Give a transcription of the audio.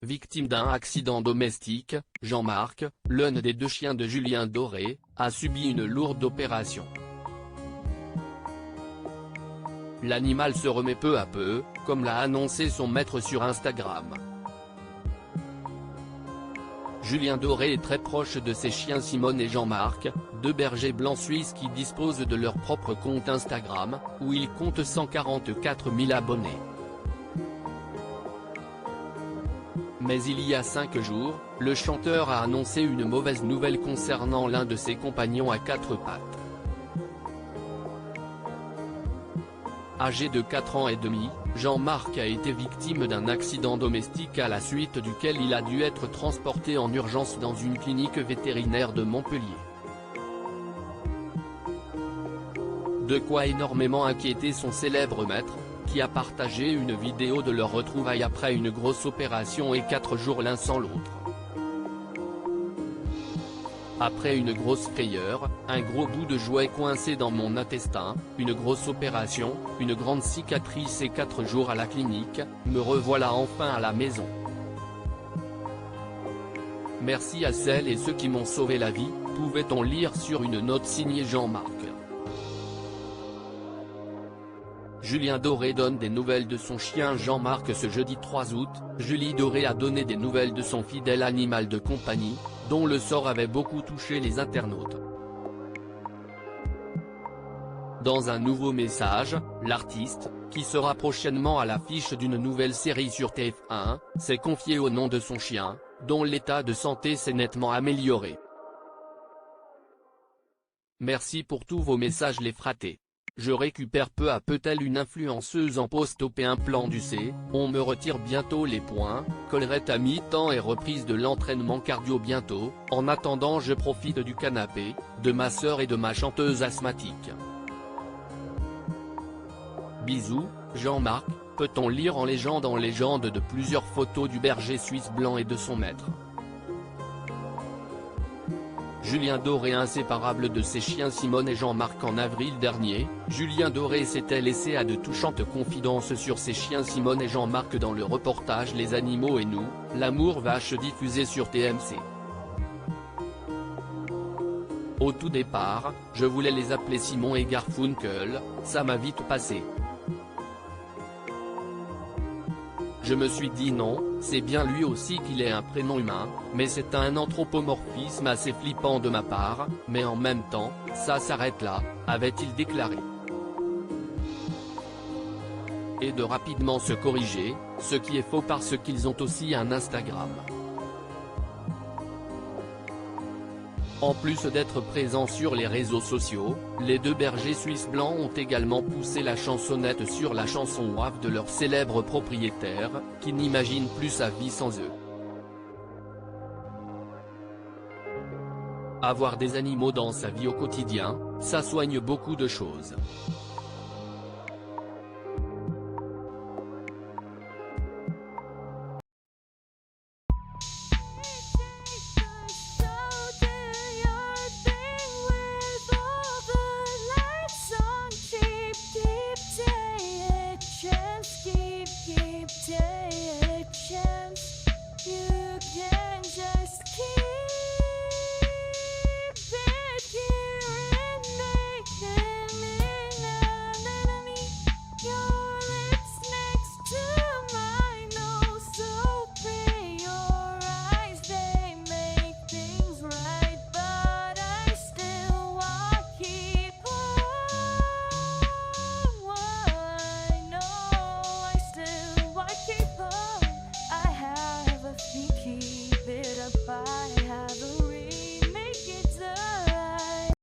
victime d'un accident domestique, Jean-Marc, l'un des deux chiens de Julien Doré, a subi une lourde opération. L'animal se remet peu à peu, comme l'a annoncé son maître sur Instagram. Julien Doré est très proche de ses chiens Simone et Jean-Marc, deux bergers blancs suisses qui disposent de leur propre compte Instagram, où ils comptent 144 000 abonnés. Mais il y a 5 jours, le chanteur a annoncé une mauvaise nouvelle concernant l'un de ses compagnons à 4 pattes. Âgé de 4 ans et demi, Jean-Marc a été victime d'un accident domestique à la suite duquel il a dû être transporté en urgence dans une clinique vétérinaire de Montpellier. De quoi énormément inquiéter son célèbre maître, qui a partagé une vidéo de leur retrouvaille après une grosse opération et 4 jours l'un sans l'autre. Après une grosse frayeur, un gros bout de jouet coincé dans mon intestin, une grosse opération, une grande cicatrice et 4 jours à la clinique, me revoilà enfin à la maison. Merci à celles et ceux qui m'ont sauvé la vie, pouvait-on lire sur une note signée Jean-Marc. Julien Doré donne des nouvelles de son chien Jean-Marc ce jeudi 3 août, Julie Doré a donné des nouvelles de son fidèle animal de compagnie, dont le sort avait beaucoup touché les internautes. Dans un nouveau message, l'artiste, qui sera prochainement à l'affiche d'une nouvelle série sur TF1, s'est confié au nom de son chien, dont l'état de santé s'est nettement amélioré. Merci pour tous vos messages les fratés. Je récupère peu à peu telle une influenceuse en post-op et implant du C, on me retire bientôt les points, collerette à mi-temps et reprise de l'entraînement cardio bientôt, en attendant je profite du canapé, de ma sœur et de ma chanteuse asthmatique. Bisous, Jean-Marc, peut-on lire en légende de plusieurs photos du berger suisse blanc et de son maître. Julien Doré inséparable de ses chiens Simone et Jean-Marc. En avril dernier, Julien Doré s'était laissé à de touchantes confidences sur ses chiens Simone et Jean-Marc dans le reportage Les animaux et nous, l'amour vache diffusé sur TMC. Au tout départ, je voulais les appeler Simon et Garfunkel, ça m'a vite passé. Je me suis dit non, c'est bien lui aussi qu'il ait un prénom humain, mais c'est un anthropomorphisme assez flippant de ma part, mais en même temps, ça s'arrête là, avait-il déclaré. Et de rapidement se corriger, ce qui est faux parce qu'ils ont aussi un Instagram. En plus d'être présents sur les réseaux sociaux, les deux bergers suisses blancs ont également poussé la chansonnette sur la chanson WAF de leur célèbre propriétaire, qui n'imagine plus sa vie sans eux. Avoir des animaux dans sa vie au quotidien, ça soigne beaucoup de choses.